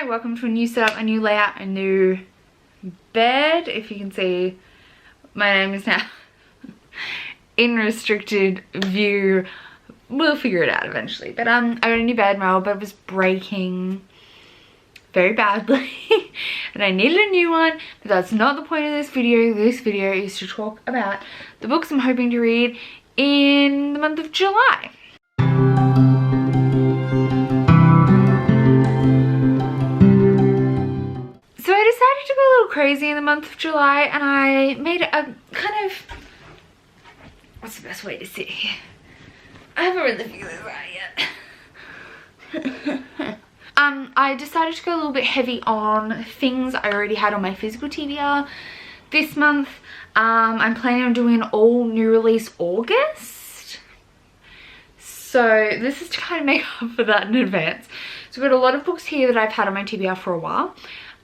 Hi, welcome to a new setup, a new layout, a new bed. If you can see, my name is now in restricted view. We'll figure it out eventually. But I got a new bed. My old bed was breaking very badly and I needed a new one, but that's not the point of this video. This video is to talk about the books I'm hoping to read in the month of July. So I decided to go a little crazy in the month of July, and I made a kind of, what's the best way to say it? I haven't really figured this out yet. I decided to go a little bit heavy on things I already had on my physical TBR this month. I'm planning on doing an all new release August. So this is to kind of make up for that in advance. So I've got a lot of books here that I've had on my TBR for a while.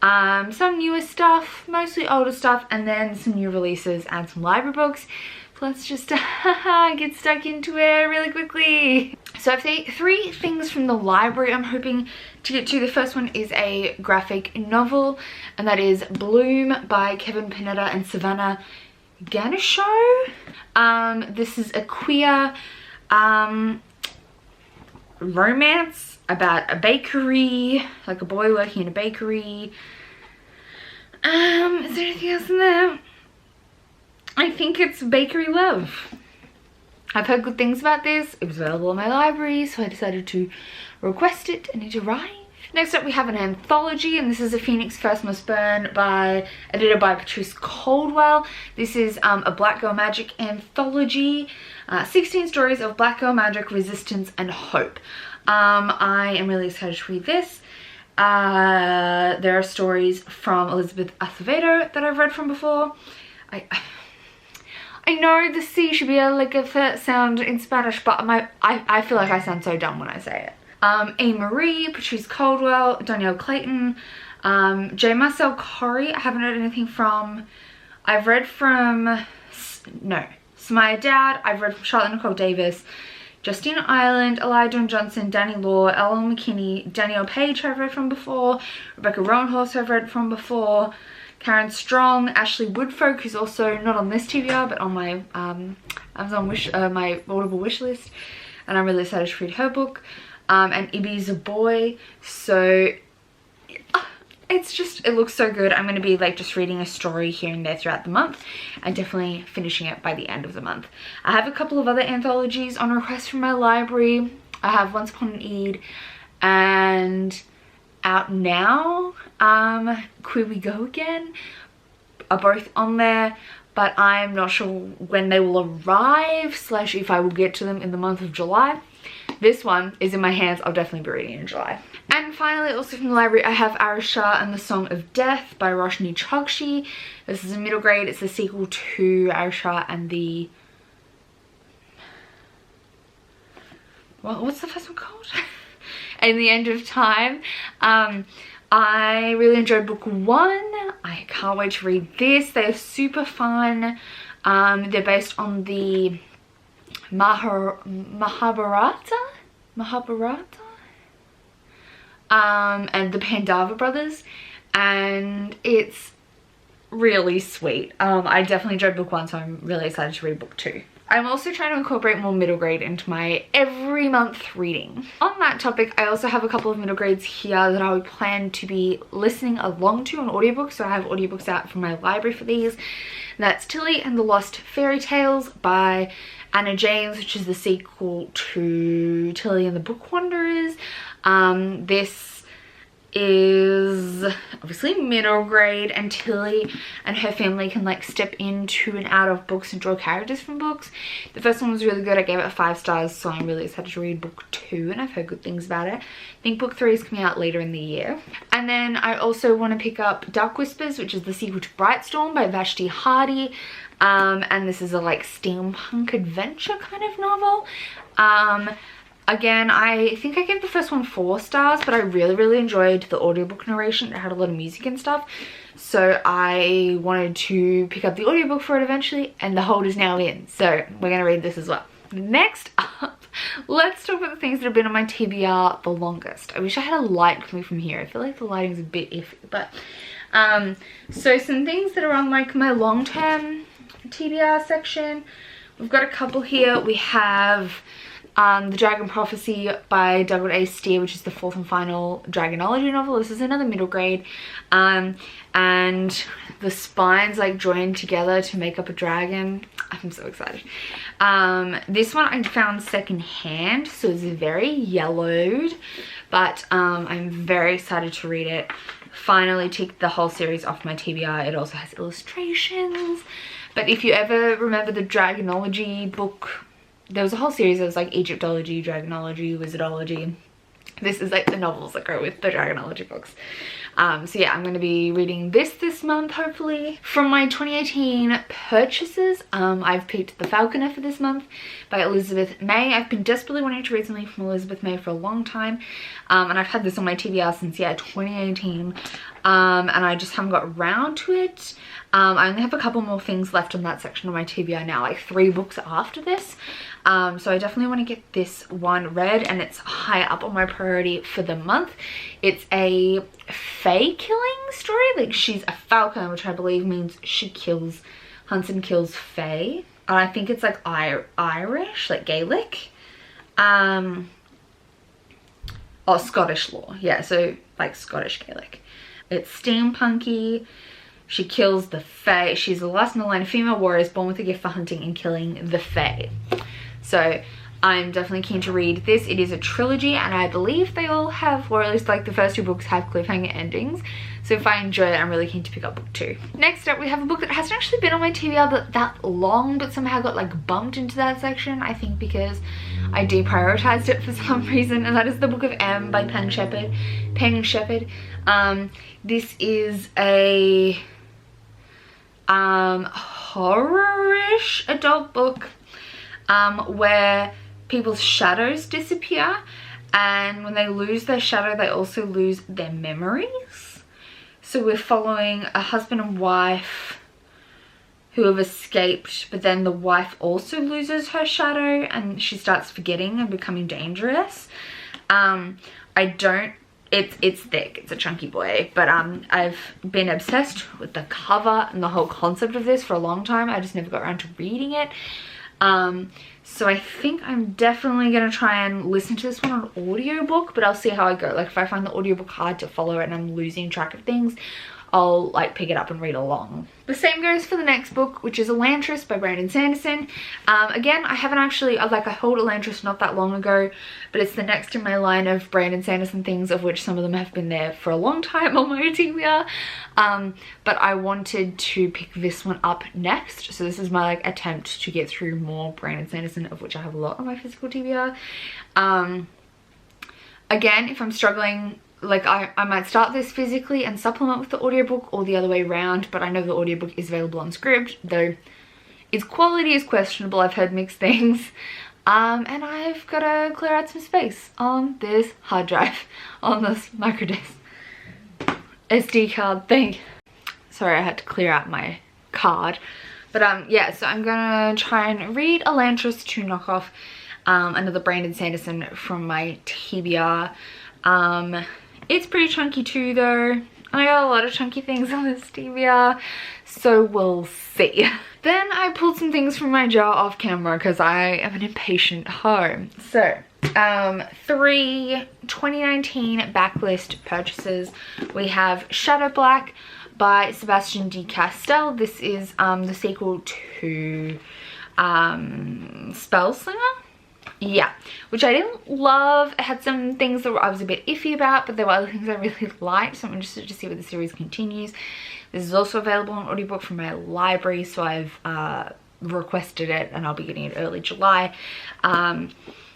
Some newer stuff, mostly older stuff, and then some new releases and some library books. Let's just get stuck into it really quickly. So I've seen 3 things from the library I'm hoping to get to. The first one is a graphic novel, and that is Bloom by Kevin Panetta and Savannah Ganeshow. This is a queer romance about a bakery, like a boy working in a bakery. Is there anything else in there? I think it's bakery love. I've heard good things about this. It was available in my library, so I decided to request it, and it arrived. Next up we have an anthology, and this is A Phoenix First Must Burn edited by Patrice Caldwell. This is a Black Girl Magic anthology. 16 stories of Black Girl Magic, resistance, and hope. I am really excited to read this. There are stories from Elizabeth Acevedo that I've read from before. I know the C should be like a sound in Spanish, but I feel like I sound so dumb when I say it. A. Marie, Patrice Caldwell, Danielle Clayton, J. Marcel Corey, I haven't read anything from. I've read from, Samaya Dowd, I've read from Charlotte Nicole Davis, Justine Ireland, Elijah Johnson, Danny Law, Ella McKinney, Danielle Page I've read from before, Rebecca Roanhorse I've read from before, Karen Strong, Ashley Woodfolk, who's also not on this TBR but on my Amazon my Audible wish list, and I'm really excited to read her book, and Ibby's a boy. So it looks so good. I'm going to be like just reading a story here and there throughout the month, and definitely finishing it by the end of the month. I have a couple of other anthologies on request from my library. I have Once Upon an Eid and Out Now, Queer We Go Again are both on there, but I'm not sure when they will arrive / if I will get to them in the month of July. This one is in my hands. I'll definitely be reading in July. And finally, also from the library, I have Arisha and the Song of Death by Roshni Chokshi. This is a middle grade. It's the sequel to Arisha and the... what's the first one called? And the End of Time. I really enjoyed book 1. I can't wait to read this. They're super fun. They're based on the Mahabharata and the Pandava brothers, and it's really sweet. I definitely enjoyed book 1, so I'm really excited to read book 2. I'm also trying to incorporate more middle grade into my every month reading. On that topic, I also have a couple of middle grades here that I would plan to be listening along to on audiobooks. So I have audiobooks out from my library for these. That's Tilly and the Lost Fairy Tales by Anna James, which is the sequel to Tilly and the Book Wanderers. This is obviously middle grade, and Tilly and her family can like step into and out of books and draw characters from books. The first one was really good. I gave it 5 stars, so I'm really excited to read book 2, and I've heard good things about it. I think book 3 is coming out later in the year. And then I also want to pick up Dark Whispers, which is the sequel to Brightstorm by Vashti Hardy. And this is a like steampunk adventure kind of novel. Again, I think I gave the first one 4 stars, but I really enjoyed the audiobook narration. It had a lot of music and stuff, so I wanted to pick up the audiobook for it eventually, and the hold is now in, so we're going to read this as well. Next up, let's talk about the things that have been on my TBR the longest. I wish I had a light coming from here. I feel like the lighting's a bit iffy, but so some things that are on like my long-term TBR section. We've got a couple here. We have The Dragon Prophecy by Douglas A. Steere, which is the 4th and final Dragonology novel. This is another middle grade. And the spines like join together to make up a dragon. I'm so excited. This one I found secondhand, so it's very yellowed, but I'm very excited to read it. Finally ticked the whole series off my TBR. It also has illustrations. But if you ever remember the Dragonology book, there was a whole series that was like Egyptology, Dragonology, Wizardology. This is like the novels that go with the Dragonology books. So yeah, I'm going to be reading this month, hopefully. From my 2018 purchases, I've picked The Falconer for this month by Elizabeth May. I've been desperately wanting to read something from Elizabeth May for a long time. And I've had this on my TBR since, yeah, 2018. And I just haven't got around to it. I only have a couple more things left on that section of my TBR now, like 3 books after this. So I definitely want to get this one read, and it's high up on my priority for the month. It's a fae killing story. Like, she's a falcon, which I believe means she hunts and kills fae. And I think it's like Irish, like Gaelic. Oh, Scottish lore. Yeah, so like Scottish Gaelic. It's steampunky. She kills the fae. She's the last in the line of female warriors born with a gift for hunting and killing the fae. So I'm definitely keen to read this. It is a trilogy, and I believe they all have, or at least like the first 2 books have cliffhanger endings. So if I enjoy it, I'm really keen to pick up book 2. Next up, we have a book that hasn't actually been on my TBR that long, but somehow got like bumped into that section. I think because I deprioritized it for some reason, and that is The Book of M by Penn Shepherd. This is a horror-ish adult book where people's shadows disappear, and when they lose their shadow they also lose their memories. So we're following a husband and wife who have escaped, but then the wife also loses her shadow and she starts forgetting and becoming dangerous. It's thick, it's a chunky boy, but I've been obsessed with the cover and the whole concept of this for a long time. I just never got around to reading it. So I think I'm definitely going to try and listen to this one on audiobook, but I'll see how I go. Like, if I find the audiobook hard to follow and I'm losing track of things, I'll like pick it up and read along. The same goes for the next book, which is Elantris by Brandon Sanderson. Again, I haven't actually, I hauled Elantris not that long ago, but it's the next in my line of Brandon Sanderson things, of which some of them have been there for a long time on my TBR. But I wanted to pick this one up next. So this is my like attempt to get through more Brandon Sanderson, of which I have a lot on my physical TBR. Again, if I'm struggling, like I might start this physically and supplement with the audiobook, or the other way around, but I know the audiobook is available on Scribd, though its quality is questionable. I've heard mixed things. And I've got to clear out some space on this hard drive, on this microdisc SD card thing. Sorry, I had to clear out my card. But yeah, so I'm gonna try and read Elantris to knock off another Brandon Sanderson from my TBR. It's pretty chunky too though. I got a lot of chunky things on this TBR, so we'll see. Then I pulled some things from my jar off camera because I am an impatient hoe. So 3 2019 backlist purchases. We have Shadow Black by Sebastian de Castell. This is the sequel to Spellslinger. Yeah, which I didn't love. It had some things that I was a bit iffy about, but there were other things I really liked, so I'm interested to see where the series continues. This is also available on audiobook from my library, so I've requested it and I'll be getting it early July.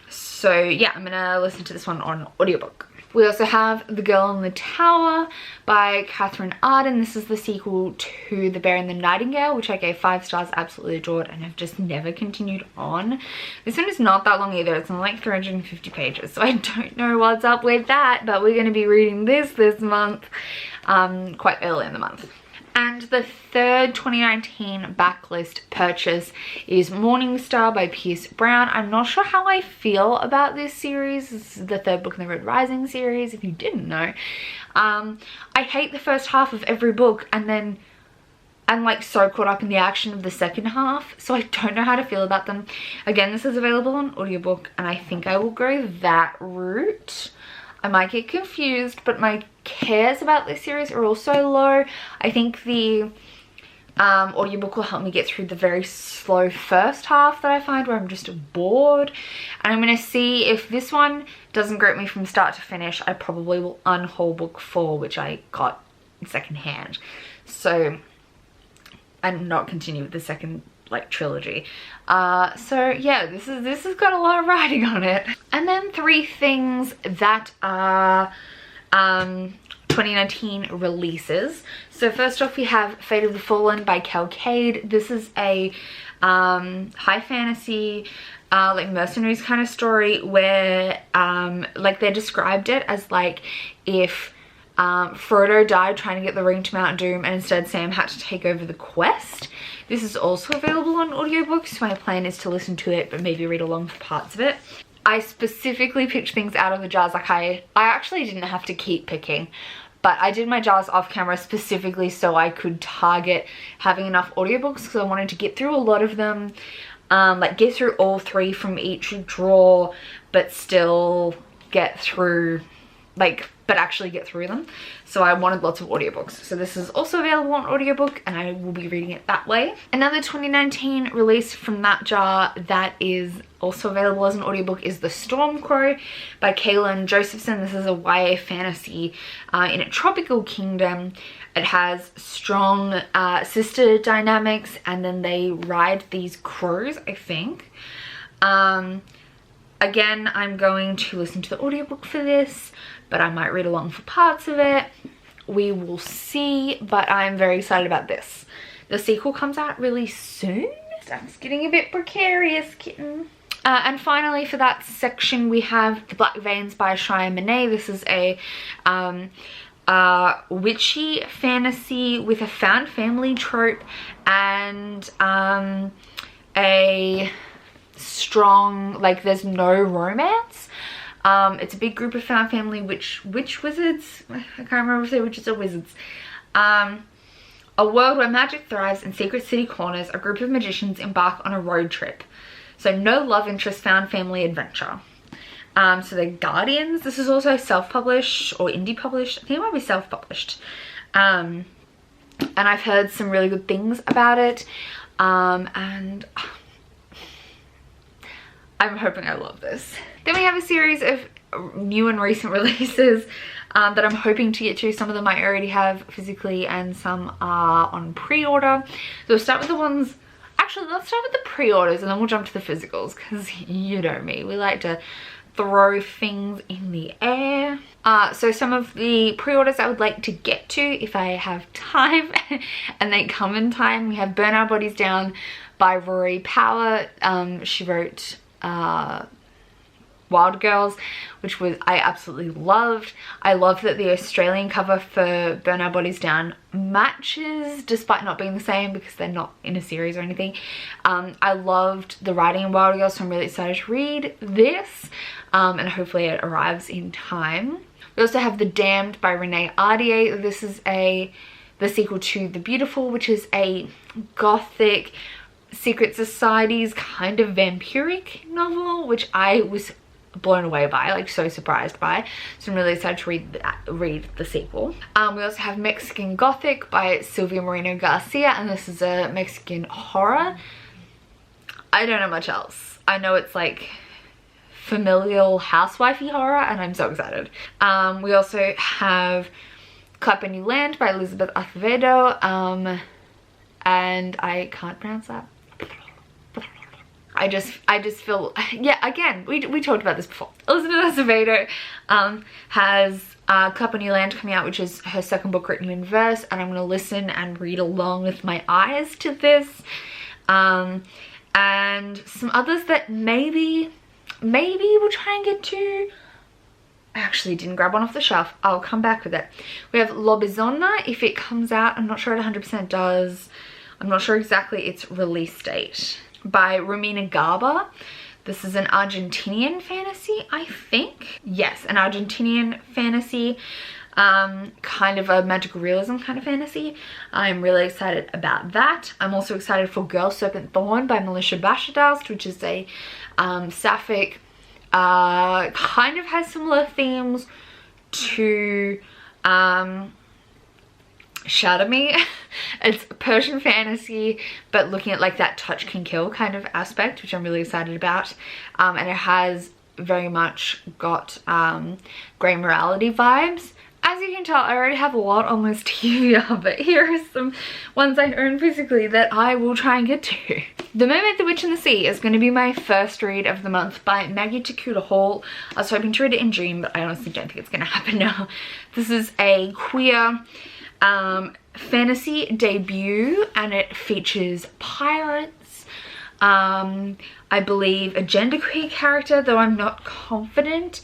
So yeah, I'm gonna listen to this one on audiobook. We also have The Girl in the Tower by Catherine Arden. This is the sequel to The Bear and the Nightingale, which I gave 5 stars, absolutely adored, and have just never continued on. This one is not that long either. It's only like 350 pages, so I don't know what's up with that, but we're going to be reading this month, quite early in the month. And the third 2019 backlist purchase is Morning Star by Pierce Brown. I'm not sure how I feel about this series. This is the third book in the Red Rising series, if you didn't know. I hate the first half of every book, and then I'm like so caught up in the action of the second half, so I don't know how to feel about them. Again, this is available on audiobook, and I think I will go that route. I might get confused, but my cares about this series are also low. I think the audiobook will help me get through the very slow first half that I find where I'm just bored. And I'm going to see if this one doesn't grip me from start to finish. I probably will unhaul book 4, which I got secondhand. So, and not continue with the second like trilogy. So yeah, this has got a lot of writing on it. And then 3 things that are 2019 releases. So first off, we have Fate of the Fallen by Calcade. This is a high fantasy like mercenaries kind of story where like they described it as like if Frodo died trying to get the ring to Mount Doom, and instead Sam had to take over the quest. This is also available on audiobooks, so my plan is to listen to it but maybe read along for parts of it. I specifically picked things out of the jars. Like I actually didn't have to keep picking, but I did my jars off camera specifically so I could target having enough audiobooks, because I wanted to get through a lot of them, like get through all 3 from each drawer, but still get through but actually get through them. So I wanted lots of audiobooks. So this is also available on audiobook, and I will be reading it that way. Another 2019 release from that jar that is also available as an audiobook is The Stormcrow by Kaylin Josephson. This is a YA fantasy in a tropical kingdom. It has strong sister dynamics, and then they ride these crows, I think. Again, I'm going to listen to the audiobook for this, but I might read along for parts of it. We will see, but I'm very excited about this. The sequel comes out really soon. That's getting a bit precarious, kitten. And finally, for that section, we have The Black Veins by Shia Monet. This is a witchy fantasy with a found family trope and a strong, like, there's no romance. It's a big group of found family witch wizards. I can't remember if they're witches or wizards. A world where magic thrives in secret city corners, a group of magicians embark on a road trip. So no love interest, found family adventure. So they're guardians. This is also self-published or indie published. I think it might be self-published. And I've heard some really good things about it. And I'm hoping I love this. Then we have a series of new and recent releases that I'm hoping to get to. Some of them I already have physically and some are on pre-order. So we'll start with the ones, actually let's start with the pre-orders and then we'll jump to the physicals, because you know me, we like to throw things in the air. So some of the pre-orders I would like to get to if I have time and they come in time. We have Burn Our Bodies Down by Rory Power. She wrote Wild Girls, which I absolutely loved. I love that the Australian cover for Burn Our Bodies Down matches, despite not being the same because they're not in a series or anything. I loved the writing in Wild Girls, so I'm really excited to read this, and hopefully it arrives in time. We also have The Damned by Renee Ardier. This is the sequel to The Beautiful, which is a gothic secret societies kind of vampiric novel, which I was blown away by, like so surprised by. So I'm really excited to read the sequel. We also have Mexican Gothic by Silvia Moreno Garcia, and this is a Mexican horror. I don't know much else. I know it's like familial housewifey horror, and I'm so excited. We also have Clap and You Land by Elizabeth Acevedo, and I can't pronounce that. I just feel, yeah, again, we talked about this before. Elizabeth Acevedo has Clap and You Land coming out, which is her second book written in verse, and I'm going to listen and read along with my eyes to this. And some others that maybe we'll try and get to. I actually didn't grab one off the shelf. I'll come back with it. We have Lobizona, if it comes out. I'm not sure it 100% does. I'm not sure exactly its release date. By Romina Garba. This is an Argentinian fantasy, I think. Yes, an Argentinian fantasy. Kind of a magical realism kind of fantasy. I'm really excited about that. I'm also excited for Girl Serpent Thorn by Melissa Bashadast, which is a sapphic, kind of has similar themes to Shatter Me. It's Persian fantasy, but looking at like that touch can kill kind of aspect, which I'm really excited about. And it has very much got grey morality vibes. As you can tell, I already have a lot on this TBR, but here are some ones I own physically that I will try and get to. The Mermaid, the Witch and the Sea is going to be my first read of the month by Maggie Takuta Hall. I was hoping to read it in June, but I honestly don't think it's going to happen now. This is a queer fantasy debut, and it features pirates, I believe a genderqueer character, though I'm not confident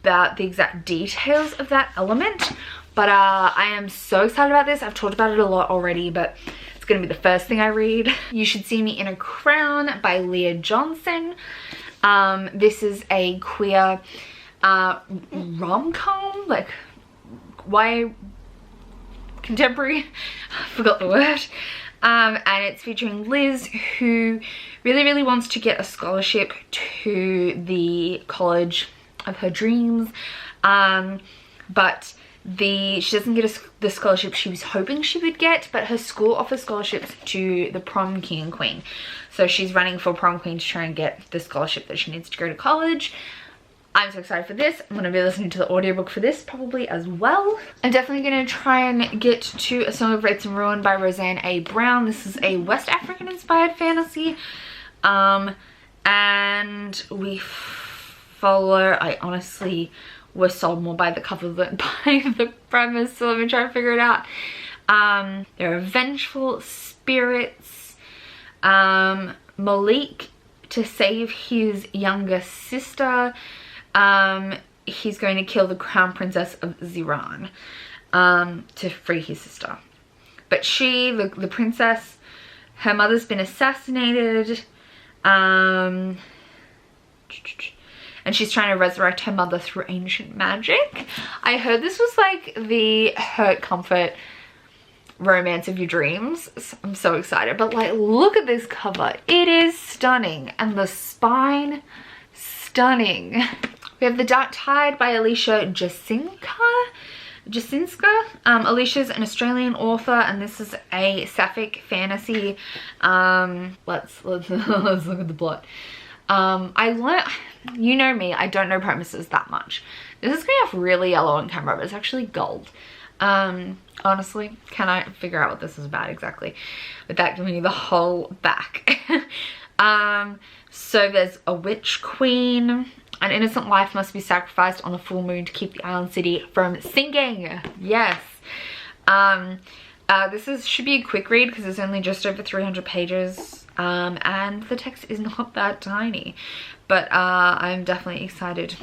about the exact details of that element. But I am so excited about this. I've talked about it a lot already, but it's gonna be the first thing I read. You Should See Me in a Crown by Leah Johnson. This is a queer rom-com, like YA contemporary, I forgot the word. And it's featuring Liz, who really wants to get a scholarship to the college of her dreams, but she doesn't get the scholarship she was hoping she would get, but her school offers scholarships to the prom king and queen, so she's running for prom queen to try and get the scholarship that she needs to go to college. I'm so excited for this. I'm going to be listening to the audiobook for this probably as well. I'm definitely going to try and get to A Song of Wraiths and Ruin by Roseanne A. Brown. This is a West African inspired fantasy, and we follow, I honestly was sold more by the cover than by the premise, so let me try to figure it out. There are vengeful spirits. Malik, to save his younger sister, he's going to kill the crown princess of Ziran to free his sister. But she, the princess, her mother's been assassinated, and she's trying to resurrect her mother through ancient magic. I heard this was like the hurt comfort romance of your dreams. I'm so excited. But like, look at this cover. It is stunning. And the spine, stunning. We have The Dark Tide by Alicia Jasinska. Alicia's an Australian author, and this is a sapphic fantasy. Let's look at the plot. I learned, you know me, I don't know premises that much. This is going off really yellow on camera, but it's actually gold. Honestly, can I figure out what this is about exactly without giving you the whole back? So there's a witch queen. An innocent life must be sacrificed on a full moon to keep the island city from sinking. Yes. This should be a quick read because it's only just over 300 pages. And the text is not that tiny, but I'm definitely excited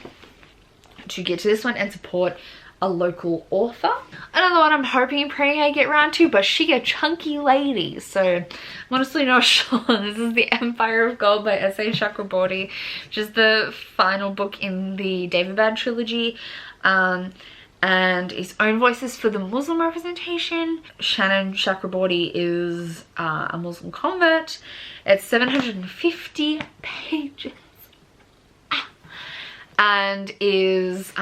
to get to this one and support a local author. Another one I'm hoping and praying I get around to, but she a chunky lady, so I'm honestly not sure. This is The Empire of Gold by S.A. Chakraborty, which is the final book in the David trilogy, and his own voices for the Muslim representation. Shannon Chakraborty is a Muslim convert. It's 750 pages and is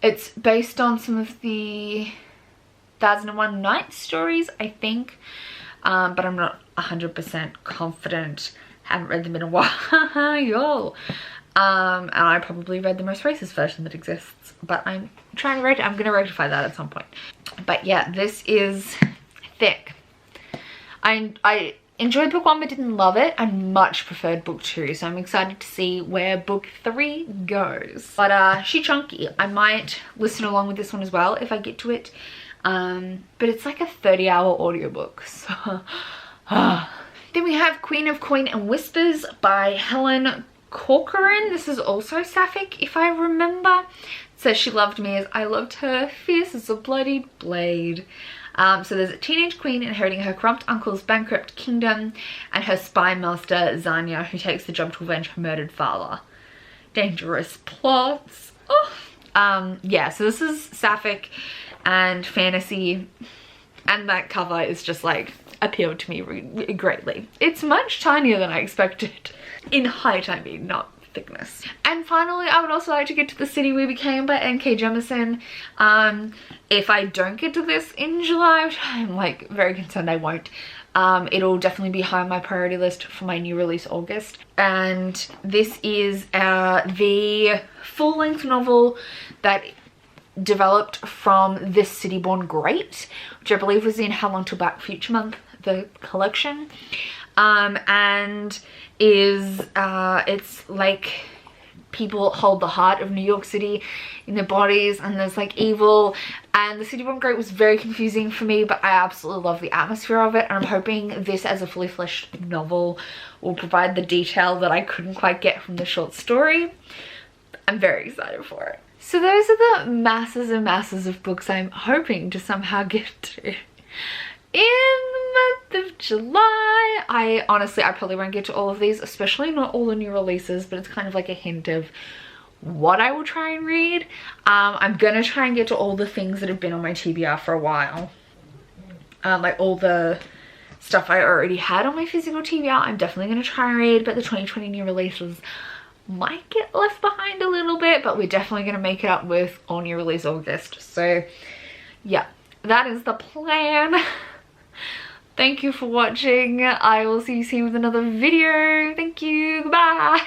it's based on some of the 1001 Nights stories, I think, but I'm not 100% confident. Haven't read them in a while, y'all. And I probably read the most racist version that exists, but I'm trying to I'm gonna rectify that at some point. But yeah, this is thick. I enjoyed book 1 but didn't love it. I much preferred book 2, so I'm excited to see where book 3 goes. But she's chunky. I might listen along with this one as well if I get to it. But it's like a 30-hour audiobook, so Then we have Queen of Coin and Whispers by Helen Corcoran. This is also sapphic, if I remember. It says she loved me as I loved her, fierce as a bloody blade. So there's a teenage queen inheriting her corrupt uncle's bankrupt kingdom and her spy master Zanya, who takes the job to avenge her murdered father. Dangerous plots. Oh. Yeah, so this is sapphic and fantasy, and that cover is just like appealed to me greatly. It's much tinier than I expected in height, I mean, not thickness. And finally, I would also like to get to The City We Became by N.K. Jemisin. If I don't get to this in July, which I'm like very concerned I won't, it'll definitely be high on my priority list for my new release August. And this is the full-length novel that developed from This City Born Great, which I believe was in How Long Till Back Future Month, the collection. And is it's like people hold the heart of New York City in their bodies, and there's like evil, and The City Born Great was very confusing for me, but I absolutely love the atmosphere of it, and I'm hoping this as a fully fleshed novel will provide the detail that I couldn't quite get from the short story. I'm very excited for it. So those are the masses and masses of books I'm hoping to somehow get to in the month of July. I probably won't get to all of these, especially not all the new releases, but it's kind of like a hint of what I will try and read. I'm gonna try and get to all the things that have been on my TBR for a while. Like all the stuff I already had on my physical TBR, I'm definitely gonna try and read, but the 2020 new releases might get left behind a little bit, but we're definitely gonna make it up with all new release August. So yeah, that is the plan. Thank you for watching. I will see you soon with another video. Thank you. Goodbye.